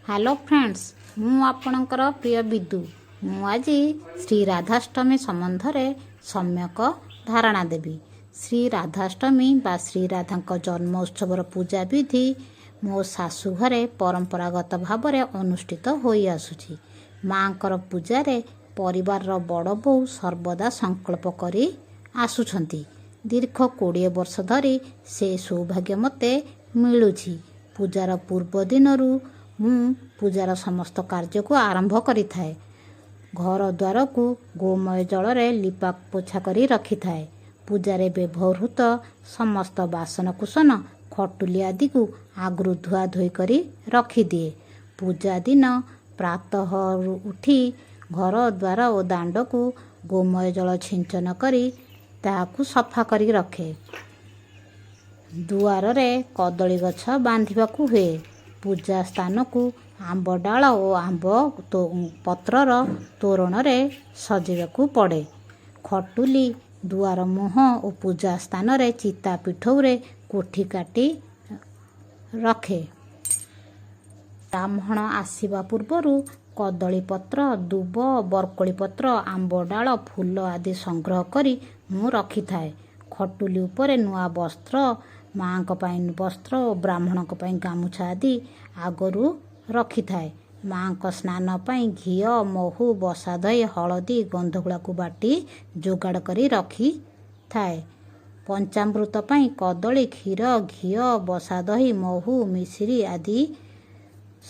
Hello friends मु आपणकर प्रिय विदु मु आज श्री राधाष्टमी संबंध में सम्यक धारणा देवी। श्री राधाष्टमी बा श्री राधा जन्मोत्सवर पूजा विधि मो शाशु घरे परंपरागत भाव में अनुष्ठित होई आसुछि। माँकर पूजार परिवार बड़ बो सर्वदा संकल्प करी आसुछंती। दीर्घ 20 वर्ष धरी से सौभाग्य मते मिलुछि। पूजार पूर्व दिनरू मु पूजार समस्त कार्य को आरंभ करि थाए। घर द्वार को गोमय जल रे लिपा पोछा करी रखि थाए। पूजारे व्यवहृत समस्त बासन कुसन खटुली आदि को आगु धुआ धोई करी रखि दिए। पूजा दिन प्रातः उठी घर द्वार और दांड को गोमय जल छिंचन करी ताकू सफा करी रखे। दुआर रे कदली गछ बांधिबाकू हुए। पूजा स्थान को आंब डाल और आंब पत्रर तोरण रे सजेबाकू पड़े। खटुली दुआर मुह और पूजा स्थान रे चिता पिठौ रे कोठी काटी रखे। ब्राह्मण आसीबा पूर्वरु कदली पत्र दुब बरकोली पत्र आंब डाल फूल आदि संग्रह करी मु रखि थाए। खटुली उपरे नुआ वस्त्र माँ वस्त्र और ब्राह्मण गामुछा आदि आगरू रखि थाए। माँ स्नान पाई घी महू बसा दही हलदी गंधगुला को बाटी जोगाड़ करी रखि थाए। पंचामृत पाई कदली क्षीर घी बसा दही महू मिश्री आदि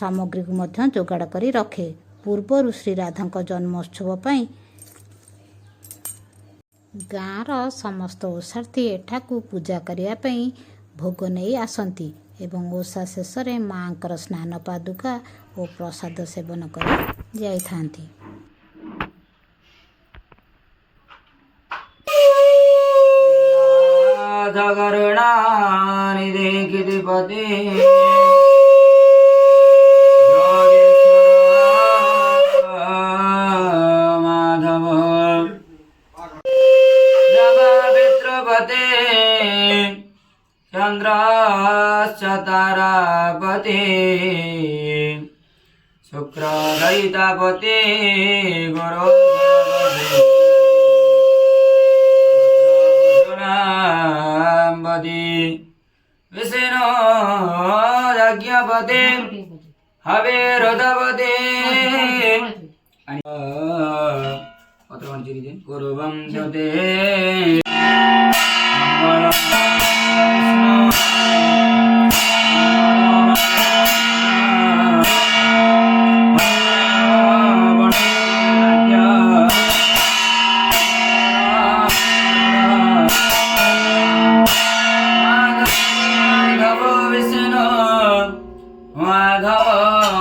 सामग्री को मध्य जोगाड़ करी रखे। पूर्वर श्री राधा जन्मोत्सव पाई गाँर समस्त ओषार्थी एठाकू पूजा करने भोग नहीं आसती एवं ओषा शेष माँ स्नान पादुका और प्रसाद सेवन कर जाई थांती। चंद्राश्च तारापते शुक्रदयितापते गुरो विष्णु यज्ञपते हवेरुदपते गुरुवं ज्योते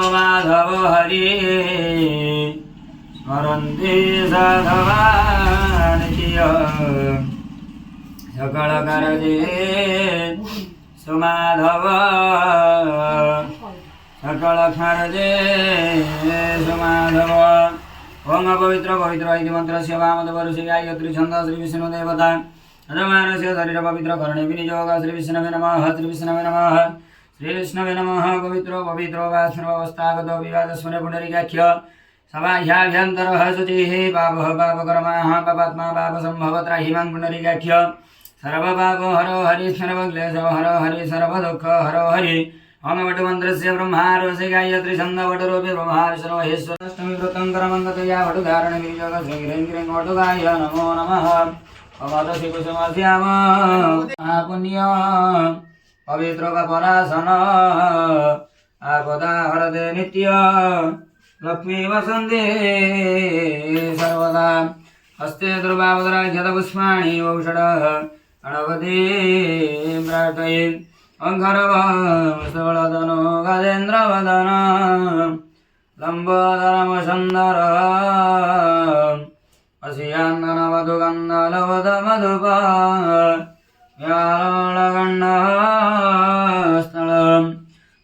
माधव हरि स्मरन्ति साधवान् सकल कारजे सुमाधव सकल कारजे सुमाधव। ओम पवित्र पवित्र इति मंत्रस्य वामदेवऋषि गायत्री छन्द श्री विष्णु देवता अजमानस्य शरीर पवित्र करणे विनियोग श्री विष्णवे नमः श्री विष्णवे नमः श्री विष्णवे नमः। पवित्रो पवित्रो वा सर्वावस्थागत विवादस्वने पुनरिकाख्य सबाह्याभ्यन्तरः शुचिः पापः पापकर्माः पापात्मा पापसम्भवत्राहिमां पुनरिकाख्य सर्वपापो हरो हरि सर्वक्लेशो हरो हरि सर्वदुःख हरो हरि। ओम वटुमन्त्रस्य ब्रह्मारोसे गायत्री छन्दवटरूपे ब्रह्मार्षणमहेश्वर अष्टमी वृत्तं करमङ्गतया वटुधारण गिरियोग श्रीं वटुगाय नमो नमः। अवदसि कुसुमस्याम पुण्य पवित्र परासन आपदा हरदे नित्य लक्ष्मी वसन्ते सर्वदा हस्ते दुर्वावदराघ्यत पुष्पाणि औषध गणपति प्रार्थये। अंघरवदनो गजेन्द्रवदन लम्बोदरमसुन्दर असियान्दनवधुगन्धलवद मधुप स्थलम्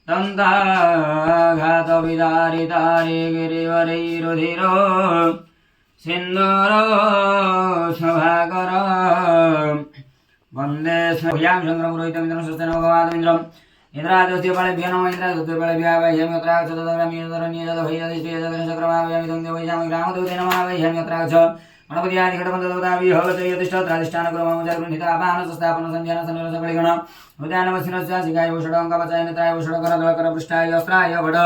दन्ताघातविदारितारि गिरिवरैरुधिरो सिन्दूरो शभाकर वंदे श्याम चंद्रम रोहितमिन्द्रं स्वस्तिनो भगवामिन्द्रं इंद्रादस्य पालेभ्यो नमः इंद्रादस्य पालेभ्यो वैह्यं यत्र आगच्छ तदग्रामीयतरण्यजत भैयदिष्टयजतेन चक्रमावयामि वैशामि ग्रामदेवते नमः वैह्यं यत्र आगच्छ गणपतियादि घटबन्धदेवताभिः हवचयतिष्ठत्राधिष्ठानक्रममुचगृह्णित आपानसंस्थापन सञ्जान सन्निरसपरिगण उद्यानवसिनस्य शिखाय भूषणं नत्राय भूषणकरदलकर पृष्ठाय अस्त्राय भट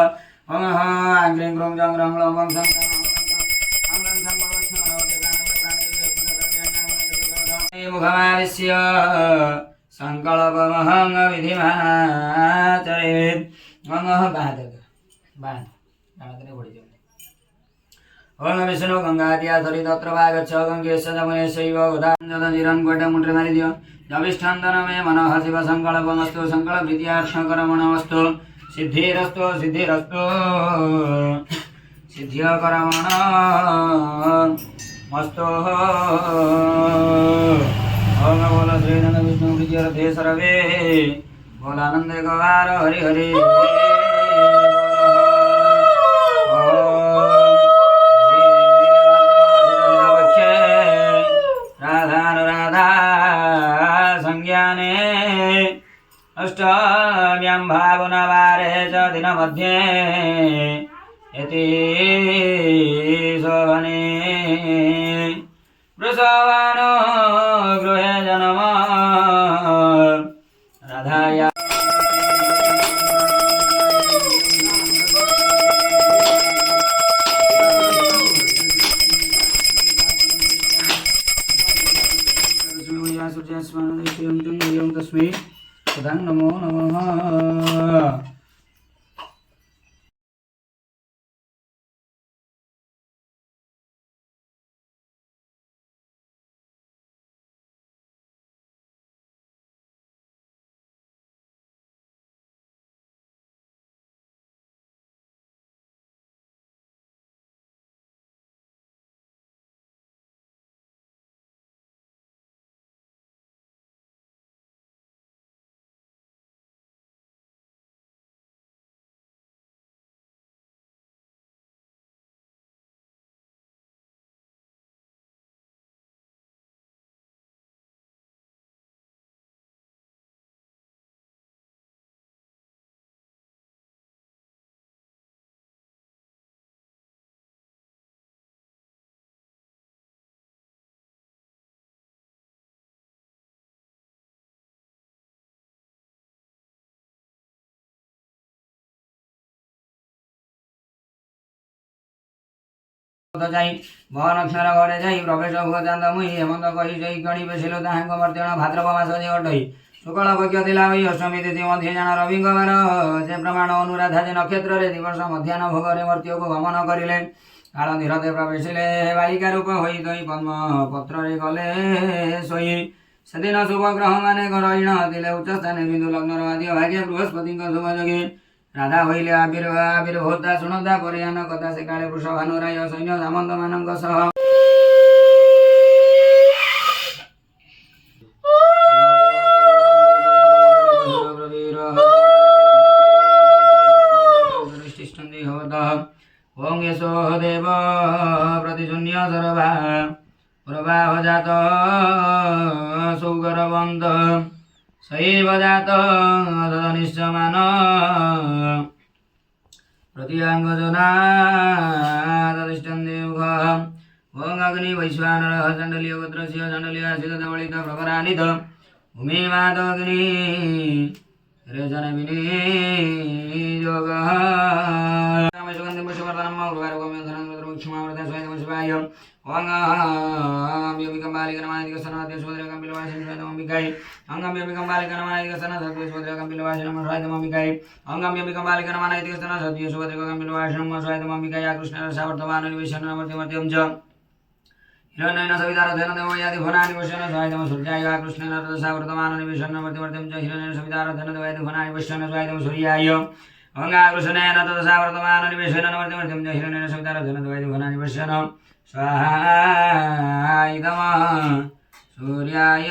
ओम ग्रीं ग्रूं जं ग्रं ग्लं वं सं मुखमाविश्य संकल्पमहं विधिमाचरेत् ओम विष्णु गंगाद्या सरितत्र भागच्छ गंगेश जमुनेशैव गोदाञ्जलनिरङ्गोटमुद्रे मारिद्य जविष्ठान्दन मे मनः शिव संकल्पमस्तु संकल्पप्रीत्यार्थकर्मणमस्तु सिद्धिरस्तु सिद्धिरस्तु सिद्ध्यकर्मणमस्तु ओम बोल श्रीनंद विष्णु विजय सर्वे बोलानंद गवार हरि हरि राधा संज्ञाने अष्टम्यां भावनवारे च दिनमध्ये यति शोभने वृषवानो गृहे जन्म राधाया तस्मै सदां नमो नमः। যাই বনক্ষর ঘরে যাই প্রবেশ ভূতান্ত মুই হেমন্ত কহি যাই গণি বেশিল তাহাঙ্গ মর্তেণ ভাদ্রব মাস যে অটই শুক্ল পক্ষ ଥିଲା ওই অষ্টমী তিথি ମଧ୍ୟାହ୍ନ ରବିଙ୍କର ସେ ପ୍ରମାଣ ଅନୁରାଧା ଯେ ନକ୍ଷତ୍ରରେ ଦିବସ ମଧ୍ୟାହ୍ନ ଭୋଗରେ ମର୍ତ୍ତ୍ୟକୁ ଗମନ କରିଲେ କାଳ ଧୀରତେ ପ୍ରବେଶିଲେ ବାଳିକା ରୂପ ହୋଇ ଦଇ ପଦ୍ମ ପତ୍ରରେ ଗଲେ ଶୋଇ ସେଦିନ ଶୁଭ ଗ୍ରହମାନେ ଗ୍ରହୀଣ ଥିଲେ ଉଚ୍ଚ ସ୍ଥାନେ ବିନ୍ଦୁ ଲଗ୍ନର ଆଦ୍ୟ ଭାଗ୍ୟ ବୃହସ୍ପତିଙ୍କ ଶୁଭ ଯୋଗୀ ରାଧା ହଇଲେ ଆବିର୍ଭୂତା ଶୁଣତା ପରିୟାନ କଥା ସେ କାଳେ ବୃଷଭାନୁରାୟ ସୈନ୍ୟ ସାମନ୍ତ ମାନଙ୍କ ସହ ओं यशो देव प्रतिशून्य सर्वा प्रवाह जात सौगरवन्त शैव जात तदनिश्चमान प्रतियाङ्गजना तदिष्टन्ति मुख ओं अग्नि वैश्वानरः चण्डलीय गोत्रस्य चण्डलीय आशितवलित प्रभरानित भूमिमादग्नि रेचन विनियोगः सुगन्धिं पुष्पवर्धनं गुरुवारगोमेधनं रुद्रमुक्षमावृता स्वयं शिवाय ओं योगिकम्बालिकनमादिकसनाद्य सुभद्रकम्पिलवासिनं स्वयमम्बिकायै अङ्गं योगिकम्बालिकनमादिकसना सद्य सुभद्रकम्पिलवासिनं स्वयमम्बिकायै अङ्गं योगिकम्बालिकनमादिकसना सद्य सुभद्रकम्पिलवासिनं स्वयमम्बिकायै कृष्णरसावर्तमाननिवेशनमर्त्यमर्त्यं च हिरण्येन सवितारथेन देवयादि भुवनानि पश्यन् स्वायतम सूर्याय कृष्णेन रथसावर्तमाननिवेशनमर्त्यमर्त्यं च हिरण्येन सवितारथेन देवयादि भुवनानि पश्यन् स्वायतम सूर्याय कृष्णेन तदसावर्तमाननिवेशनमर्त्यमर्त्यं च हिरण्येन सवितारथेन देवयादि भुवनानि पश्यन् स्वाहायतम सूर्याय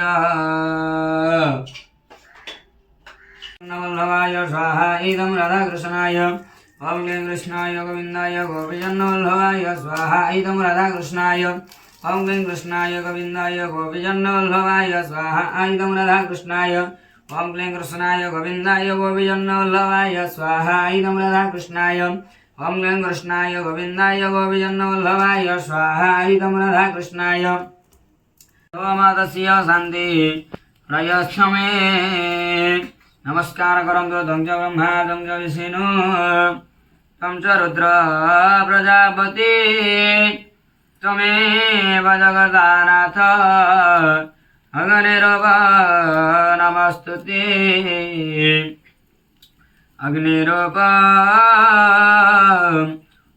वल्लभाय स्वाहा इदं राधाकृष्णाय ओं क्लीं कृष्णाय गोविन्दाय गोपीजन्नवल्लभाय स्वाहा इदं राधाकृष्णाय ओं क्लीं कृष्णाय गोविन्दाय गोपीजन्नवल्लभाय स्वाहा इदं राधाकृष्णाय ओम क्लीं कृष्णाय गोविन्दाय गोपीजन्नवल्लभाय स्वाहा इदं राधाकृष्णाय ओम क्लीं कृष्णाय गोविन्दाय गोपीजन्नवल्लभाय स्वाहा इदं राधाकृष्णाय सोमतस्य शान्ति प्रयच्छमे नमस्कार करन्तु तं च ब्रह्मा तं च विष्णु तं च रुद्र प्रजापति त्वमेव जगदानाथ अग्निरूप नमस्तुते अग्निरूप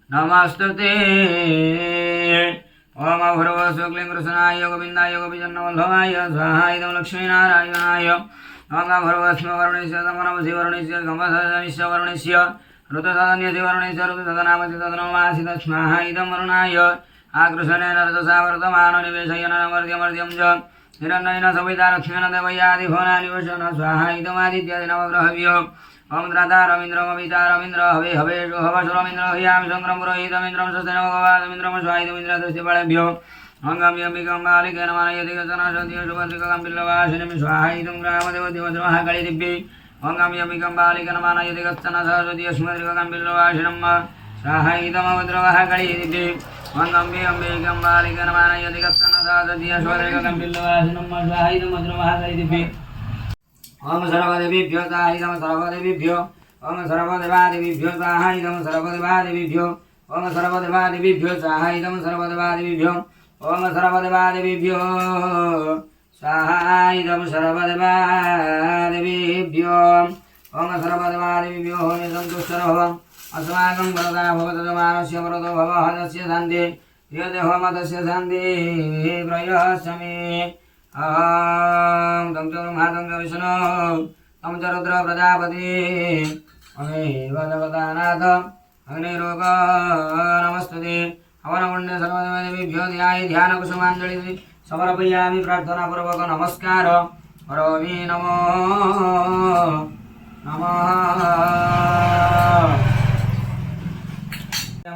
नमस्तुते ओम भूर्भुवस्सुः क्लीं कृष्णाय गोविन्दाय गोपीजन्नवल्लभाय स्वाहा इदं लक्ष्मीनारायणाय ओम भूर्भुवस्सुः वरुणस्य तमनमसि वरुणस्य गमसदनस्य वरुणस्य ऋतुसदन्यसि वरुणस्य ऋतुसदनामसि तदनमासि तस्माहा इदं वरुणाय आकृशनेन रजसा वर्तमानो निवेशयेन मर्त्यमर्त्यं च हिरण्येन सविता लक्ष्मेण देवयादिभुवनानि वशन् स्वाहा इदमादित्यादि नवग्रहभ्यो ओम त्राता रवीन्द्रमविता रवीन्द्र हवे हवेषु हवशुरमिन्द्र हयामि शङ्करं पुरोहितमिन्द्रं स्वस्तेन भगवादमिन्द्रं स्वाहितमिन्द्रदृष्टिफलेभ्यो अङ्गं यम्बिकं बालिकेन मानयति गचनाशन्ति सुभद्रिकं बिल्लवासिनीं स्वाहा इदं ग्रामदेवदेवद्रमहाकाळीदिव्यै अङ्गं यम्बिकं बालिकेन मानयति गच्छना सरस्वती अस्मद्रिकं बिल्लवासिनं स्वाहा इदमवद्रमहाकाळीदिव्यै अङ्गं यम्बिकं बालिकेन मानयति गच्छना सरस्वती अस्मद्रिकं बिल्लवासिनं स्वाहा इदमवद्रमहाकाळीदिव्यै ओम सर्वदेवीभ्यो स्वाहा इदं सर्वदेवीभ्यो ओम सर्वदेवादेवीभ्यो स्वाहा इदं सर्वदेवादेवीभ्यो ओम सर्वदेवादेवीभ्यो स्वाहा इदं सर्वदेवादेवीभ्यो ओम सर्वदेवादेवीभ्यो स्वाहा इदं सर्वदेवादेवीभ्यो ओम सर्वदेवादेवीभ्यो निसन्तुष्टरो अस्माकं वरदा भवतु मानस्य वरदो भवहस्य शान्ति यदि होमतस्य शान्ति प्रयच्छमे ॐ तं च ब्रह्मा तं च विष्णु तं च रुद्र प्रजापति अमेव जगदानाथ अग्निरूप नमस्तुते हवनकुण्डे सर्वदेवदेवीभ्यो ध्याये ध्यानकुसुमाञ्जलि समर्पयामि प्रार्थनापूर्वक नमस्कार करोमि नमो नमः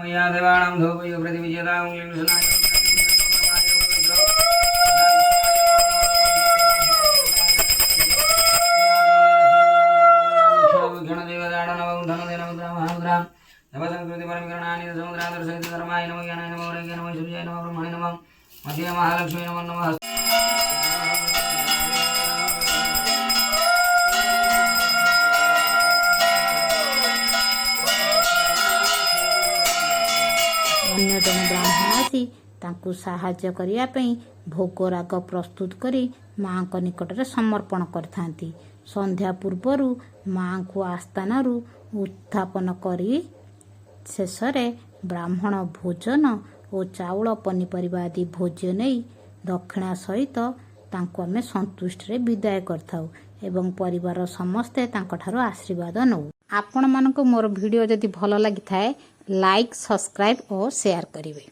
मया देवानां धूपयो प्रतिविजेता क्लीं कृष्णाय नवसंस्कृति परमिकरणानि समुद्रादर्शयति धर्माय नमो ज्ञानाय नमो वैराग्याय नमो सूर्याय नमो ब्रह्मणे नमो मध्ये महालक्ष्मी नमो नमः ଅନ୍ୟ ଜଣେ ବ୍ରାହ୍ମଣ ଆସି ତାଙ୍କୁ ସାହାଯ୍ୟ କରିବା ପାଇଁ ଭୋଗ ରାଗ ପ୍ରସ୍ତୁତ କରି ମାଙ୍କ ନିକଟରେ ସମର୍ପଣ କରିଥାନ୍ତି। ସନ୍ଧ୍ୟା ପୂର୍ବରୁ ମାଙ୍କୁ ଆସ୍ଥାନରୁ ଉତ୍ଥାପନ କରି ଶେଷରେ ବ୍ରାହ୍ମଣ ଭୋଜନ ଓ ଚାଉଳ ପନିପରିବା ଆଦି ଭୋଜ୍ୟ ନେଇ ଦକ୍ଷିଣା ସହିତ ତାଙ୍କୁ ଆମେ ସନ୍ତୁଷ୍ଟିରେ ବିଦାୟ କରିଥାଉ ଏବଂ ପରିବାର ସମସ୍ତେ ତାଙ୍କଠାରୁ ଆଶୀର୍ବାଦ ନେଉ। ଆପଣମାନଙ୍କୁ ମୋର ଭିଡ଼ିଓ ଯଦି ଭଲ ଲାଗିଥାଏ ଲାଇକ୍ ସବସ୍କ୍ରାଇବ୍ ଓ ସେୟାର କରିବେ।